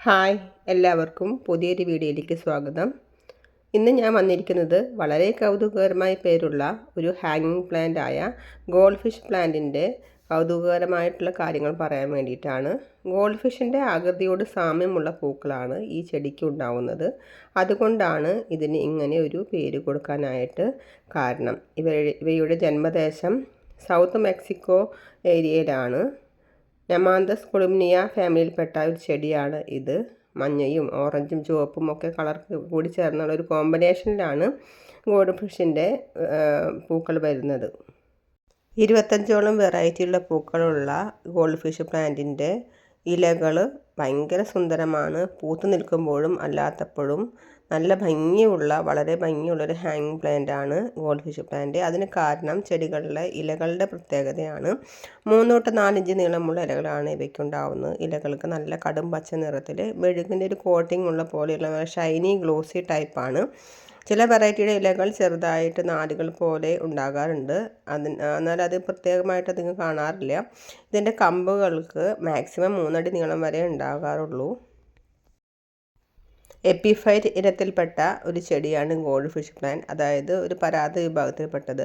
Hi, എല്ലാവർക്കും പുതിയൊരു വീഡിയോയിലേക്ക് സ്വാഗതം. ഇന്ന് ഞാൻ വന്നിരിക്കുന്നത് വളരെ കൗതുകകരമായ പേരുള്ള ഒരു ഹാങ്ങിങ് പ്ലാന്റ് ആയ ഗോൾഡ് ഫിഷ് പ്ലാന്റിൻ്റെ കൗതുകകരമായിട്ടുള്ള കാര്യങ്ങൾ പറയാൻ വേണ്ടിയിട്ടാണ്. ഗോൾഡ് ഫിഷിൻ്റെ ആകൃതിയോട് സാമ്യമുള്ള പൂക്കളാണ് ഈ ചെടിക്ക് ഉണ്ടാവുന്നത്. അതുകൊണ്ടാണ് ഇതിന് ഇങ്ങനെ ഒരു പേര് കൊടുക്കാനായിട്ട് കാരണം. ഇവയുടെ ജന്മദേശം സൗത്ത് മെക്സിക്കോ ഏരിയയിലാണ്. നെമാന്തസ് കൊളുമിനിയ ഫാമിലിയിൽപ്പെട്ട ഒരു ചെടിയാണ് ഇത്. മഞ്ഞയും ഓറഞ്ചും ചുവപ്പും ഒക്കെ കളർ കൂടി ചേർന്നുള്ള ഒരു കോമ്പിനേഷനിലാണ് ഗോൾഡ് ഫിഷിൻ്റെ പൂക്കൾ വരുന്നത്. 25ഓളം വെറൈറ്റിയുള്ള പൂക്കളുള്ള ഗോൾഡ് ഫിഷ് പ്ലാന്റിൻ്റെ ഇലകൾ ഭയങ്കര സുന്ദരമാണ്. പൂത്ത് നിൽക്കുമ്പോഴും അല്ലാത്തപ്പോഴും നല്ല വളരെ ഭംഗിയുള്ളൊരു ഹാങ്ങിങ് പ്ലാന്റ് ആണ് ഗോൾഡ് ഫിഷ് പ്ലാന്റ്. അതിന് കാരണം ചെടികളിലെ ഇലകളുടെ പ്രത്യേകതയാണ്. 3 തൊട്ട് 4 ഇഞ്ച് നീളമുള്ള ഇലകളാണ് ഇവയ്ക്കുണ്ടാവുന്നത്. ഇലകൾക്ക് നല്ല കടും പച്ച നിറത്തിൽ മെഴുകിൻ്റെ ഒരു കോട്ടിംഗ് ഉള്ള പോലെയുള്ള ഷൈനി ഗ്ലോസി ടൈപ്പാണ്. ചില വെറൈറ്റിയുടെ ഇലകൾ ചെറുതായിട്ട് നാരുകൾ പോലെ ഉണ്ടാകാറുണ്ട്. എന്നാൽ അത് പ്രത്യേകമായിട്ട് നിങ്ങൾ കാണാറില്ല. ഇതിൻ്റെ കമ്പുകൾക്ക് മാക്സിമം 3 അടി നീളം വരെ ഉണ്ടാകാറുള്ളൂ. എപ്പിഫൈറ്റ് ഇനത്തിൽപ്പെട്ട ഒരു ചെടിയാണ് ഗോൾഡ് ഫിഷ് പ്ലാന്റ്, അതായത് ഒരു പരാത വിഭാഗത്തിൽപ്പെട്ടത്.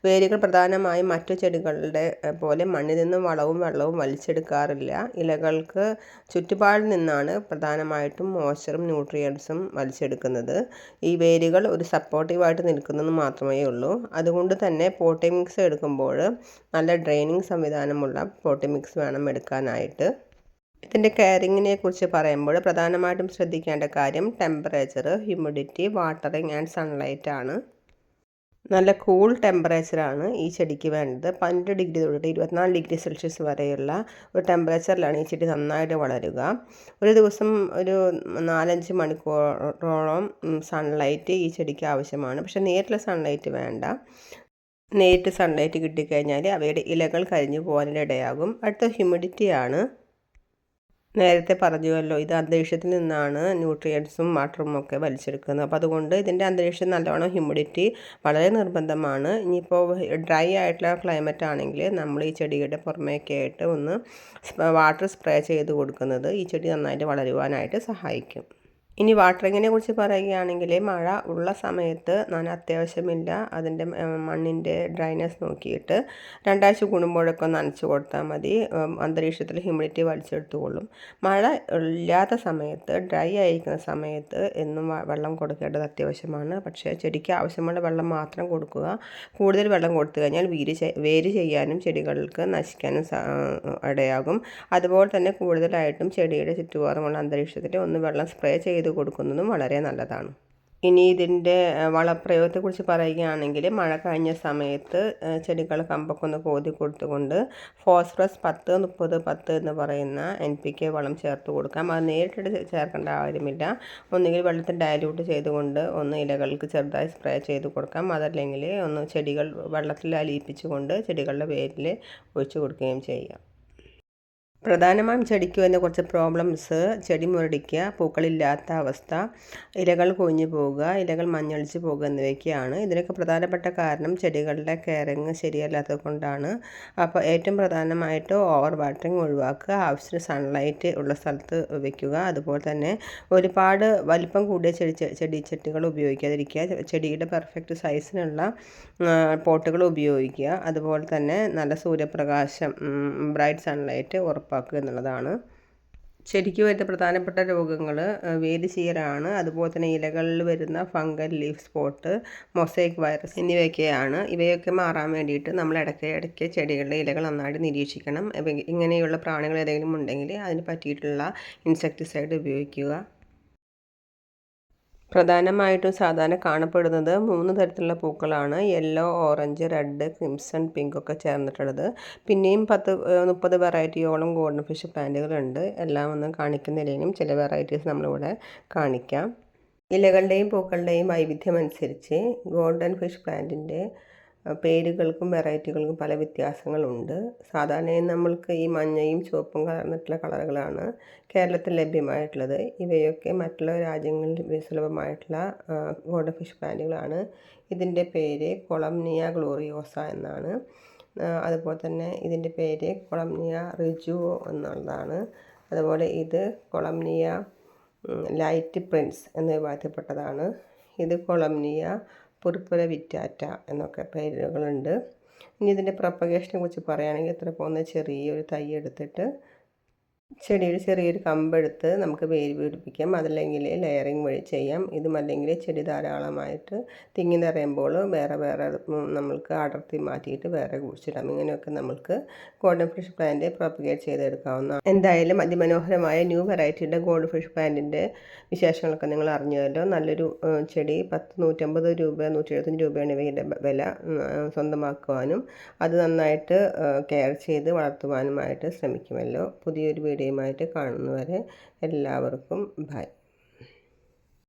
വേരുകൾ പ്രധാനമായും മറ്റു ചെടികളുടെ പോലെ മണ്ണിൽ നിന്നും വളവും വെള്ളവും വലിച്ചെടുക്കാറില്ല. ഇലകൾക്ക് ചുറ്റുപാടിൽ നിന്നാണ് പ്രധാനമായിട്ടും മോയ്സ്ചറും ന്യൂട്രിയൻസും വലിച്ചെടുക്കുന്നത്. ഈ വേരുകൾ ഒരു സപ്പോർട്ടീവായിട്ട് നിൽക്കുന്നത് മാത്രമേ ഉള്ളൂ. അതുകൊണ്ട് തന്നെ പോട്ടി മിക്സ് എടുക്കുമ്പോൾ നല്ല ഡ്രെയിനിങ് സംവിധാനമുള്ള പോട്ടി മിക്സ് വേണം എടുക്കാനായിട്ട്. ഇതിൻ്റെ കെയറിങ്ങിനെ കുറിച്ച് പറയുമ്പോൾ പ്രധാനമായിട്ടും ശ്രദ്ധിക്കേണ്ട കാര്യം temperature, humidity, watering and sunlight ആണ്. നല്ല കൂൾ ടെമ്പറേച്ചറാണ് ഈ ചെടിക്ക് വേണ്ടത്. 12 ഡിഗ്രി തൊട്ട് 24 ഡിഗ്രി സെൽഷ്യസ് വരെയുള്ള ഒരു ടെമ്പറേച്ചറിലാണ് ഈ ചെടി നന്നായിട്ട് വളരുക. ഒരു ദിവസം ഒരു 4-5 മണിക്കൂറോളം സൺലൈറ്റ് ഈ ചെടിക്ക് ആവശ്യമാണ്. പക്ഷേ നേരിട്ടുള്ള സൺലൈറ്റ് വേണ്ട. നേരിട്ട് സൺലൈറ്റ് കിട്ടിക്കഴിഞ്ഞാൽ അവയുടെ ഇലകൾ കരിഞ്ഞു പോകാനിടയാകും. അടുത്ത ഹ്യൂമിഡിറ്റിയാണ്. നേരത്തെ പറഞ്ഞുവല്ലോ, ഇത് അന്തരീക്ഷത്തിൽ നിന്നാണ് ന്യൂട്രിയൻസും വാട്ടറും ഒക്കെ വലിച്ചെടുക്കുന്നത്. അപ്പോൾ അതുകൊണ്ട് ഇതിൻ്റെ അന്തരീക്ഷം നല്ലവണ്ണം ഹ്യൂമിഡിറ്റി വളരെ നിർബന്ധമാണ്. ഇനിയിപ്പോൾ ഡ്രൈ ആയിട്ടുള്ള ക്ലൈമറ്റ് ആണെങ്കിൽ നമ്മൾ ഈ ചെടിയുടെ പുറമേയൊക്കെ ആയിട്ട് ഒന്ന് വാട്ടർ സ്പ്രേ ചെയ്ത് കൊടുക്കുന്നത് ഈ ചെടി നന്നായിട്ട് വളരുവാനായിട്ട് സഹായിക്കും. ഇനി വാട്ടറിങ്ങിനെ കുറിച്ച് പറയുകയാണെങ്കിൽ മഴ ഉള്ള സമയത്ത് അത്യാവശ്യമില്ല. അതിൻ്റെ മണ്ണിൻ്റെ ഡ്രൈനെസ് നോക്കിയിട്ട് 2 ആഴ്ച കൂടുമ്പോഴൊക്കെ നനച്ച് കൊടുത്താൽ മതി. അന്തരീക്ഷത്തിൽ ഹ്യൂമിഡിറ്റി വലിച്ചെടുത്തുകൊള്ളും. മഴ ഇല്ലാത്ത സമയത്ത്, ഡ്രൈ ആയിരിക്കുന്ന സമയത്ത് എന്നും വെള്ളം കൊടുക്കേണ്ടത് അത്യാവശ്യമാണ്. പക്ഷേ ചെടിക്ക് ആവശ്യമുള്ള വെള്ളം മാത്രം കൊടുക്കുക. കൂടുതൽ വെള്ളം കൊടുത്തു കഴിഞ്ഞാൽ വേര് ചെയ്യാനും ചെടികൾക്ക് നശിക്കാനും ഇടയാകും. അതുപോലെ തന്നെ കൂടുതലായിട്ടും ചെടിയുടെ ചുറ്റുപാടുമുള്ള അന്തരീക്ഷത്തിൽ ഒന്ന് വെള്ളം സ്പ്രേ ചെയ്ത് കൊടുക്കുന്നതും വളരെ നല്ലതാണ്. ഇനി ഇതിൻ്റെ വളപ്രയോഗത്തെക്കുറിച്ച് പറയുകയാണെങ്കിൽ മഴ കഴിഞ്ഞ സമയത്ത് ചെടികൾ കമ്പൊക്കെ ഒന്ന് കോതി കൊടുത്തുകൊണ്ട് ഫോസ്ഫറസ് 10-30-10 എന്ന് പറയുന്ന NPK വളം ചേർത്ത് കൊടുക്കാം. അത് നേരിട്ട് ചേർക്കേണ്ട കാര്യമില്ല. ഒന്നുകിൽ വെള്ളത്തിൽ ഡയല്യൂട്ട് ചെയ്തുകൊണ്ട് ഒന്ന് ഇലകൾക്ക് ചെറുതായി സ്പ്രേ ചെയ്ത് കൊടുക്കാം. അതല്ലെങ്കിൽ ഒന്ന് ചെടികൾ വെള്ളത്തിൽ അലിയിപ്പിച്ചുകൊണ്ട് ചെടികളുടെ വേരിൽ ഒഴിച്ചു കൊടുക്കുകയും ചെയ്യാം. പ്രധാനമായും ചെടിക്ക് വരുന്ന കുറച്ച് പ്രോബ്ലംസ്: ചെടി മുരടിക്കുക, പൂക്കളില്ലാത്ത അവസ്ഥ, ഇലകൾ കൊഴിഞ്ഞു പോവുക, ഇലകൾ മഞ്ഞളിച്ച് പോകുക എന്നിവയൊക്കെയാണ്. ഇതിനൊക്കെ പ്രധാനപ്പെട്ട കാരണം ചെടികളുടെ കെയറിങ് ശരിയല്ലാത്തത് കൊണ്ടാണ്. അപ്പോൾ ഏറ്റവും പ്രധാനമായിട്ട് ഓവർ വാട്ടറിങ് ഒഴിവാക്കുക, ആവശ്യത്തിന് സൺലൈറ്റ് ഉള്ള സ്ഥലത്ത് വയ്ക്കുക. അതുപോലെ തന്നെ ഒരുപാട് വലിപ്പം കൂടിയ ചെടിച്ചട്ടികൾ ഉപയോഗിക്കാതിരിക്കുക. ചെടിയുടെ പെർഫെക്റ്റ് സൈസിനുള്ള പോട്ടുകൾ ഉപയോഗിക്കുക. അതുപോലെ തന്നെ നല്ല സൂര്യപ്രകാശം, ബ്രൈറ്റ് സൺലൈറ്റ് ഉറപ്പാക്കുക എന്നുള്ളതാണ്. ചെടിക്ക് വരുന്ന പ്രധാനപ്പെട്ട രോഗങ്ങൾ വേര് ചീയലാണ്. അതുപോലെ തന്നെ ഇലകളിൽ വരുന്ന fungal leaf spot, mosaic virus എന്നിവയൊക്കെയാണ്. ഇവയൊക്കെ മാറാൻ വേണ്ടിയിട്ട് നമ്മൾ ഇടയ്ക്ക് ചെടികളുടെ ഇലകൾ നന്നായിട്ട് നിരീക്ഷിക്കണം. ഇങ്ങനെയുള്ള പ്രാണികൾ ഏതെങ്കിലും ഉണ്ടെങ്കിൽ അതിന് പറ്റിയിട്ടുള്ള ഇൻസെക്ടിസൈഡ് ഉപയോഗിക്കുക. പ്രധാനമായിട്ടും സാധാരണ കാണപ്പെടുന്നത് 3 തരത്തിലുള്ള പൂക്കളാണ്: yellow, orange, red, crimson, pink ഒക്കെ ചേർന്നിട്ടുള്ളത്. പിന്നെയും 10-30 വെറൈറ്റിയോളം ഗോൾഡൻ ഫിഷ് പ്ലാന്റുകളുണ്ട്. എല്ലാം ഒന്നും കാണിക്കുന്നില്ലെങ്കിലും ചില വെറൈറ്റീസ് നമ്മളിവിടെ കാണിക്കാം. ഇലകളുടെയും പൂക്കളുടെയും വൈവിധ്യം അനുസരിച്ച് ഗോൾഡൻ ഫിഷ് പ്ലാന്റിൻ്റെ പേരുകൾക്കും വെറൈറ്റികൾക്കും പല വ്യത്യാസങ്ങളുണ്ട്. സാധാരണയായി നമ്മൾക്ക് ഈ മഞ്ഞയും ചുവപ്പും കലർന്നിട്ടുള്ള കളറുകളാണ് കേരളത്തിൽ ലഭ്യമായിട്ടുള്ളത്. ഇവയൊക്കെ മറ്റുള്ള രാജ്യങ്ങളിൽ സുലഭമായിട്ടുള്ള ഗോൾഡൻ ഫിഷ് പ്ലാന്റുകളാണ്. ഇതിൻ്റെ പേര് കൊളംനിയ ഗ്ലോറിയോസ എന്നാണ്. അതുപോലെ തന്നെ ഇതിൻ്റെ പേര് കൊളംനിയ റിജുവോ എന്നുള്ളതാണ്. അതുപോലെ ഇത് കൊളംനിയ ലൈറ്റ് പ്രിൻസ് എന്ന വിഭാഗത്തിൽപ്പെട്ടതാണ്. ഇത് കൊളംനിയ പുർപ്പുര വിറ്റാറ്റ എന്നൊക്കെ പേരുകളുണ്ട്. ഇനി ഇതിൻ്റെ പ്രൊപ്പഗേഷനെ കുറിച്ച് പറയുകയാണെങ്കിൽ ഇത്ര പോകുന്ന ചെറിയൊരു തൈ എടുത്തിട്ട് ചെടിയിൽ ചെറിയൊരു കമ്പെടുത്ത് നമുക്ക് വേര് പിടിപ്പിക്കാം. അതല്ലെങ്കിൽ ലെയറിങ് വഴി ചെയ്യാം. ഇതുമല്ലെങ്കിൽ ചെടി ധാരാളമായിട്ട് തിങ്ങി നിറയുമ്പോൾ വേറെ നമ്മൾക്ക് അടർത്തി മാറ്റിയിട്ട് വേറെ കുഴിച്ചിടാം. ഇങ്ങനെയൊക്കെ നമ്മൾക്ക് ഗോൾഡൻ ഫിഷ് പ്ലാന്റ് പ്രൊപ്പഗേറ്റ് ചെയ്തെടുക്കാവുന്നതാണ്. എന്തായാലും അതിമനോഹരമായ ന്യൂ വെറൈറ്റിയുടെ ഗോൾഡൻ ഫിഷ് പ്ലാന്റിൻ്റെ വിശേഷങ്ങളൊക്കെ നിങ്ങൾ അറിഞ്ഞല്ലോ. നല്ലൊരു ചെടി 150 രൂപ 175 രൂപയാണ് ഇവയുടെ വില. സ്വന്തമാക്കുവാനും അത് നന്നായിട്ട് കെയർ ചെയ്ത് വളർത്തുവാനുമായിട്ട് ശ്രമിക്കുമല്ലോ. പുതിയൊരു വീഡിയോയുമായിട്ട് കാണുന്നവരെ എല്ലാവർക്കും ബൈ.